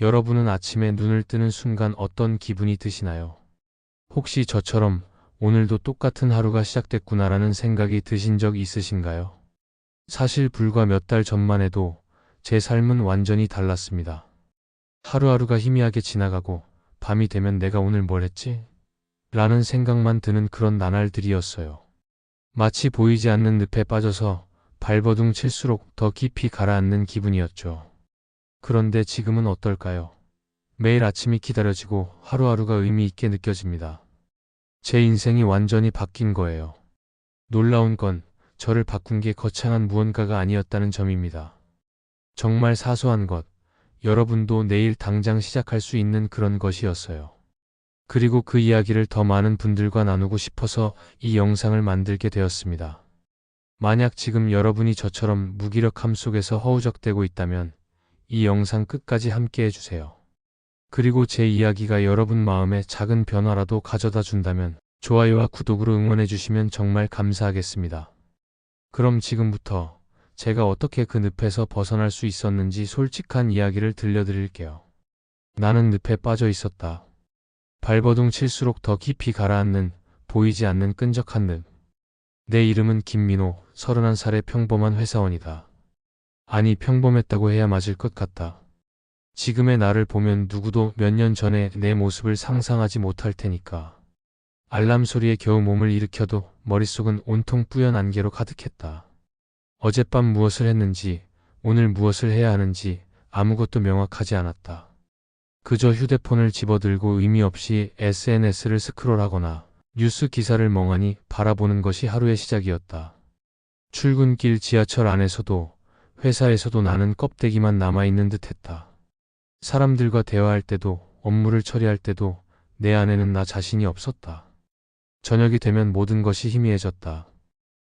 여러분은 아침에 눈을 뜨는 순간 어떤 기분이 드시나요? 혹시 저처럼 오늘도 똑같은 하루가 시작됐구나라는 생각이 드신 적 있으신가요? 사실 불과 몇 달 전만 해도 제 삶은 완전히 달랐습니다. 하루하루가 희미하게 지나가고 밤이 되면 내가 오늘 뭘 했지? 라는 생각만 드는 그런 나날들이었어요. 마치 보이지 않는 늪에 빠져서 발버둥 칠수록 더 깊이 가라앉는 기분이었죠. 그런데 지금은 어떨까요? 매일 아침이 기다려지고 하루하루가 의미 있게 느껴집니다. 제 인생이 완전히 바뀐 거예요. 놀라운 건 저를 바꾼 게 거창한 무언가가 아니었다는 점입니다. 정말 사소한 것, 여러분도 내일 당장 시작할 수 있는 그런 것이었어요. 그리고 그 이야기를 더 많은 분들과 나누고 싶어서 이 영상을 만들게 되었습니다. 만약 지금 여러분이 저처럼 무기력함 속에서 허우적대고 있다면 이 영상 끝까지 함께 해주세요. 그리고 제 이야기가 여러분 마음에 작은 변화라도 가져다 준다면 좋아요와 구독으로 응원해주시면 정말 감사하겠습니다. 그럼 지금부터 제가 어떻게 그 늪에서 벗어날 수 있었는지 솔직한 이야기를 들려드릴게요. 나는 늪에 빠져 있었다. 발버둥 칠수록 더 깊이 가라앉는 보이지 않는 끈적한 늪. 내 이름은 김민호, 31살의 평범한 회사원이다. 아니, 평범했다고 해야 맞을 것 같다. 지금의 나를 보면 누구도 몇 년 전에 내 모습을 상상하지 못할 테니까. 알람 소리에 겨우 몸을 일으켜도 머릿속은 온통 뿌연 안개로 가득했다. 어젯밤 무엇을 했는지, 오늘 무엇을 해야 하는지 아무것도 명확하지 않았다. 그저 휴대폰을 집어들고 의미 없이 SNS를 스크롤하거나 뉴스 기사를 멍하니 바라보는 것이 하루의 시작이었다. 출근길 지하철 안에서도 회사에서도 나는 껍데기만 남아있는 듯했다. 사람들과 대화할 때도 업무를 처리할 때도 내 안에는 나 자신이 없었다. 저녁이 되면 모든 것이 희미해졌다.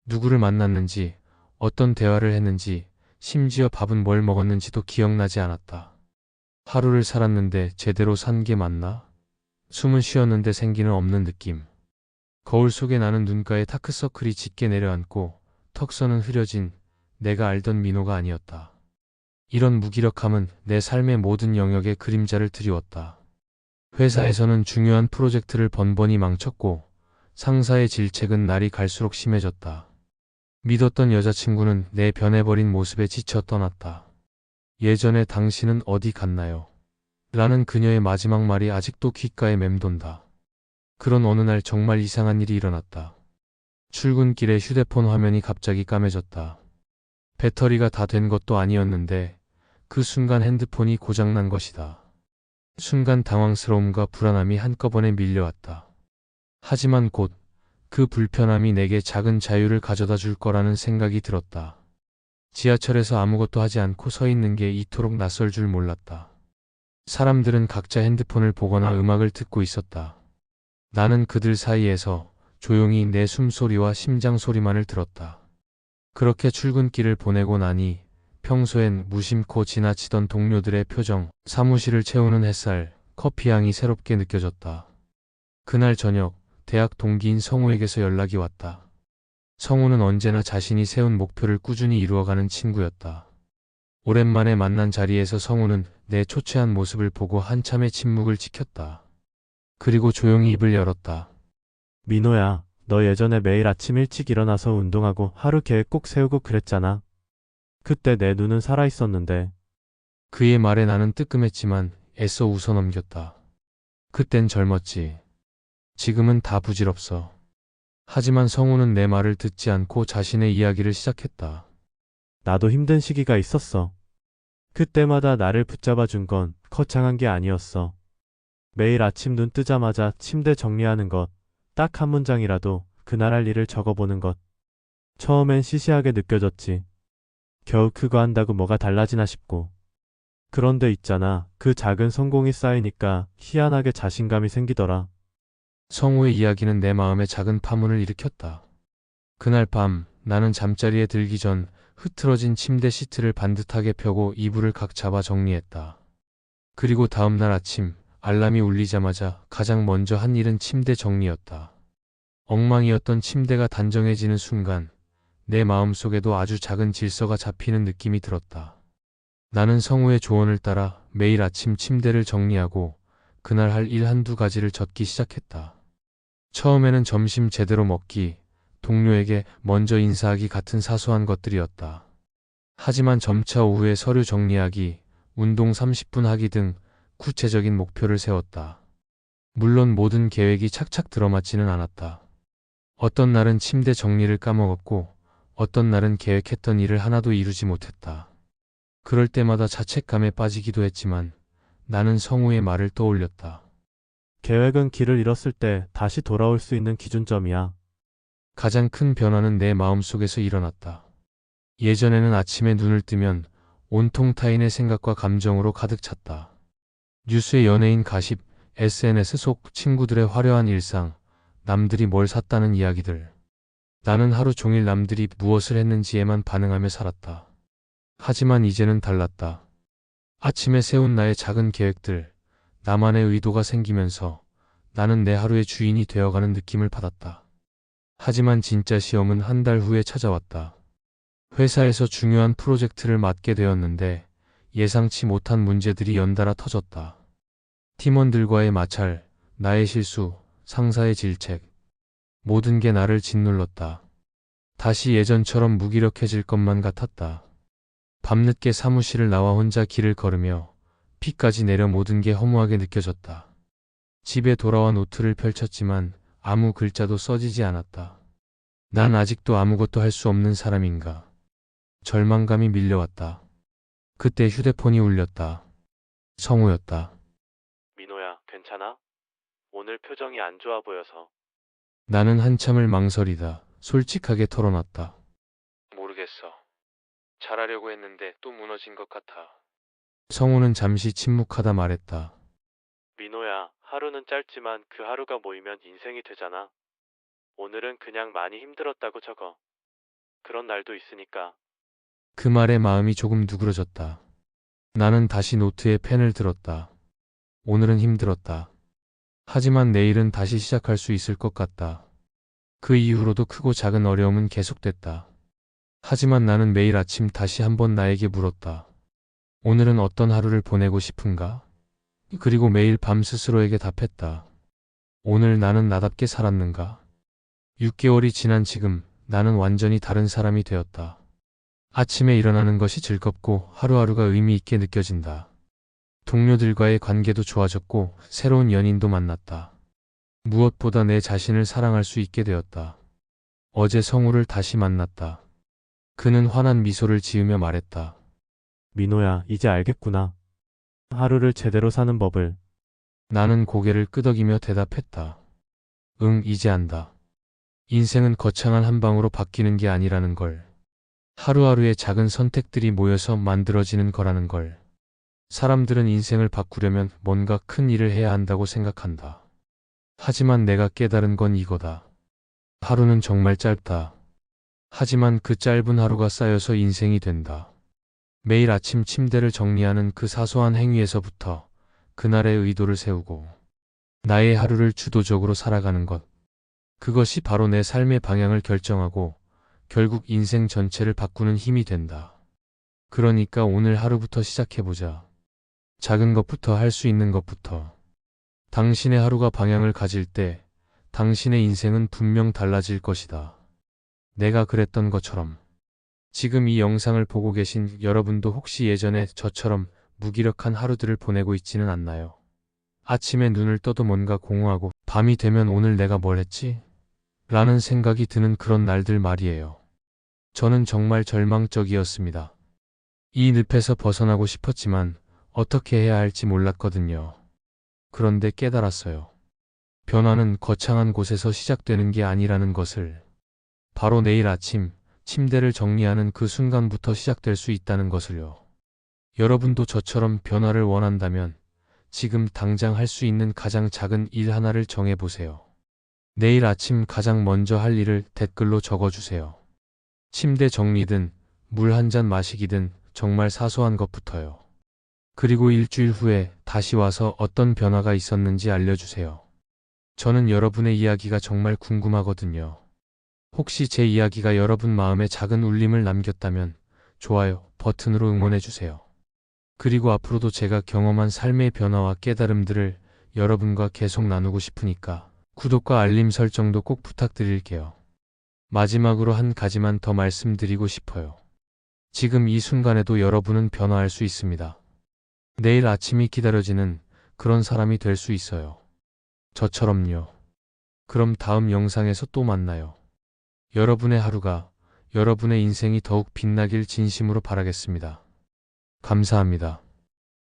누구를 만났는지, 어떤 대화를 했는지, 심지어 밥은 뭘 먹었는지도 기억나지 않았다. 하루를 살았는데 제대로 산 게 맞나? 숨은 쉬었는데 생기는 없는 느낌. 거울 속에 나는 눈가에 다크서클이 짙게 내려앉고 턱선은 흐려진 내가 알던 민호가 아니었다. 이런 무기력함은 내 삶의 모든 영역에 그림자를 드리웠다. 회사에서는 중요한 프로젝트를 번번이 망쳤고 상사의 질책은 날이 갈수록 심해졌다. 믿었던 여자친구는 내 변해버린 모습에 지쳐 떠났다. 예전에 당신은 어디 갔나요? 라는 그녀의 마지막 말이 아직도 귓가에 맴돈다. 그런 어느 날 정말 이상한 일이 일어났다. 출근길에 휴대폰 화면이 갑자기 까매졌다. 배터리가 다 된 것도 아니었는데 그 순간 핸드폰이 고장난 것이다. 순간 당황스러움과 불안함이 한꺼번에 밀려왔다. 하지만 곧 그 불편함이 내게 작은 자유를 가져다 줄 거라는 생각이 들었다. 지하철에서 아무것도 하지 않고 서 있는 게 이토록 낯설 줄 몰랐다. 사람들은 각자 핸드폰을 보거나 음악을 듣고 있었다. 나는 그들 사이에서 조용히 내 숨소리와 심장 소리만을 들었다. 그렇게 출근길을 보내고 나니 평소엔 무심코 지나치던 동료들의 표정, 사무실을 채우는 햇살, 커피향이 새롭게 느껴졌다. 그날 저녁, 대학 동기인 성우에게서 연락이 왔다. 성우는 언제나 자신이 세운 목표를 꾸준히 이루어가는 친구였다. 오랜만에 만난 자리에서 성우는 내 초췌한 모습을 보고 한참의 침묵을 지켰다. 그리고 조용히 입을 열었다. 민호야, 너 예전에 매일 아침 일찍 일어나서 운동하고 하루 계획 꼭 세우고 그랬잖아. 그때 내 눈은 살아있었는데. 그의 말에 나는 뜨끔했지만 애써 웃어넘겼다. 그땐 젊었지. 지금은 다 부질없어. 하지만 성우는 내 말을 듣지 않고 자신의 이야기를 시작했다. 나도 힘든 시기가 있었어. 그때마다 나를 붙잡아 준 건 거창한 게 아니었어. 매일 아침 눈 뜨자마자 침대 정리하는 것, 딱 한 문장이라도 그날 할 일을 적어보는 것. 처음엔 시시하게 느껴졌지. 겨우 그거 한다고 뭐가 달라지나 싶고. 그런데 있잖아, 그 작은 성공이 쌓이니까 희한하게 자신감이 생기더라. 성우의 이야기는 내 마음에 작은 파문을 일으켰다. 그날 밤 나는 잠자리에 들기 전 흐트러진 침대 시트를 반듯하게 펴고 이불을 각 잡아 정리했다. 그리고 다음날 아침 알람이 울리자마자 가장 먼저 한 일은 침대 정리였다. 엉망이었던 침대가 단정해지는 순간 내 마음속에도 아주 작은 질서가 잡히는 느낌이 들었다. 나는 성우의 조언을 따라 매일 아침 침대를 정리하고 그날 할 일 한두 가지를 적기 시작했다. 처음에는 점심 제대로 먹기, 동료에게 먼저 인사하기 같은 사소한 것들이었다. 하지만 점차 오후에 서류 정리하기, 운동 30분 하기 등 구체적인 목표를 세웠다. 물론 모든 계획이 착착 들어맞지는 않았다. 어떤 날은 침대 정리를 까먹었고, 어떤 날은 계획했던 일을 하나도 이루지 못했다. 그럴 때마다 자책감에 빠지기도 했지만 나는 성우의 말을 떠올렸다. 계획은 길을 잃었을 때 다시 돌아올 수 있는 기준점이야. 가장 큰 변화는 내 마음속에서 일어났다. 예전에는 아침에 눈을 뜨면 온통 타인의 생각과 감정으로 가득 찼다. 뉴스의 연예인 가십, SNS 속 친구들의 화려한 일상, 남들이 뭘 샀다는 이야기들. 나는 하루 종일 남들이 무엇을 했는지에만 반응하며 살았다. 하지만 이제는 달랐다. 아침에 세운 나의 작은 계획들, 나만의 의도가 생기면서 나는 내 하루의 주인이 되어가는 느낌을 받았다. 하지만 진짜 시험은 한 달 후에 찾아왔다. 회사에서 중요한 프로젝트를 맡게 되었는데 예상치 못한 문제들이 연달아 터졌다. 팀원들과의 마찰, 나의 실수, 상사의 질책, 모든 게 나를 짓눌렀다. 다시 예전처럼 무기력해질 것만 같았다. 밤늦게 사무실을 나와 혼자 길을 걸으며 피까지 내려 모든 게 허무하게 느껴졌다. 집에 돌아와 노트를 펼쳤지만 아무 글자도 써지지 않았다. 난 아직도 아무것도 할 수 없는 사람인가. 절망감이 밀려왔다. 그때 휴대폰이 울렸다. 성우였다. 민호야, 괜찮아? 오늘 표정이 안 좋아 보여서. 나는 한참을 망설이다 솔직하게 털어놨다. 모르겠어. 잘하려고 했는데 또 무너진 것 같아. 성우는 잠시 침묵하다 말했다. 민호야, 하루는 짧지만 그 하루가 모이면 인생이 되잖아. 오늘은 그냥 많이 힘들었다고 적어. 그런 날도 있으니까. 그 말에 마음이 조금 누그러졌다. 나는 다시 노트에 펜을 들었다. 오늘은 힘들었다. 하지만 내일은 다시 시작할 수 있을 것 같다. 그 이후로도 크고 작은 어려움은 계속됐다. 하지만 나는 매일 아침 다시 한번 나에게 물었다. 오늘은 어떤 하루를 보내고 싶은가? 그리고 매일 밤 스스로에게 답했다. 오늘 나는 나답게 살았는가? 6개월이 지난 지금 나는 완전히 다른 사람이 되었다. 아침에 일어나는 것이 즐겁고 하루하루가 의미 있게 느껴진다. 동료들과의 관계도 좋아졌고 새로운 연인도 만났다. 무엇보다 내 자신을 사랑할 수 있게 되었다. 어제 성우를 다시 만났다. 그는 환한 미소를 지으며 말했다. 민호야, 이제 알겠구나. 하루를 제대로 사는 법을. 나는 고개를 끄덕이며 대답했다. 응, 이제 안다. 인생은 거창한 한 방으로 바뀌는 게 아니라는 걸. 하루하루의 작은 선택들이 모여서 만들어지는 거라는 걸. 사람들은 인생을 바꾸려면 뭔가 큰 일을 해야 한다고 생각한다. 하지만 내가 깨달은 건 이거다. 하루는 정말 짧다. 하지만 그 짧은 하루가 쌓여서 인생이 된다. 매일 아침 침대를 정리하는 그 사소한 행위에서부터 그날의 의도를 세우고 나의 하루를 주도적으로 살아가는 것. 그것이 바로 내 삶의 방향을 결정하고 결국 인생 전체를 바꾸는 힘이 된다. 그러니까 오늘 하루부터 시작해보자. 작은 것부터 할 수 있는 것부터. 당신의 하루가 방향을 가질 때 당신의 인생은 분명 달라질 것이다. 내가 그랬던 것처럼. 지금 이 영상을 보고 계신 여러분도 혹시 예전에 저처럼 무기력한 하루들을 보내고 있지는 않나요? 아침에 눈을 떠도 뭔가 공허하고 밤이 되면 오늘 내가 뭘 했지? 라는 생각이 드는 그런 날들 말이에요. 저는 정말 절망적이었습니다. 이 늪에서 벗어나고 싶었지만 어떻게 해야 할지 몰랐거든요. 그런데 깨달았어요. 변화는 거창한 곳에서 시작되는 게 아니라는 것을. 바로 내일 아침 침대를 정리하는 그 순간부터 시작될 수 있다는 것을요. 여러분도 저처럼 변화를 원한다면 지금 당장 할 수 있는 가장 작은 일 하나를 정해보세요. 내일 아침 가장 먼저 할 일을 댓글로 적어주세요. 침대 정리든 물 한 잔 마시기든 정말 사소한 것부터요. 그리고 일주일 후에 다시 와서 어떤 변화가 있었는지 알려주세요. 저는 여러분의 이야기가 정말 궁금하거든요. 혹시 제 이야기가 여러분 마음에 작은 울림을 남겼다면 좋아요 버튼으로 응원해주세요. 그리고 앞으로도 제가 경험한 삶의 변화와 깨달음들을 여러분과 계속 나누고 싶으니까 구독과 알림 설정도 꼭 부탁드릴게요. 마지막으로 한 가지만 더 말씀드리고 싶어요. 지금 이 순간에도 여러분은 변화할 수 있습니다. 내일 아침이 기다려지는 그런 사람이 될 수 있어요. 저처럼요. 그럼 다음 영상에서 또 만나요. 여러분의 하루가, 여러분의 인생이 더욱 빛나길 진심으로 바라겠습니다. 감사합니다.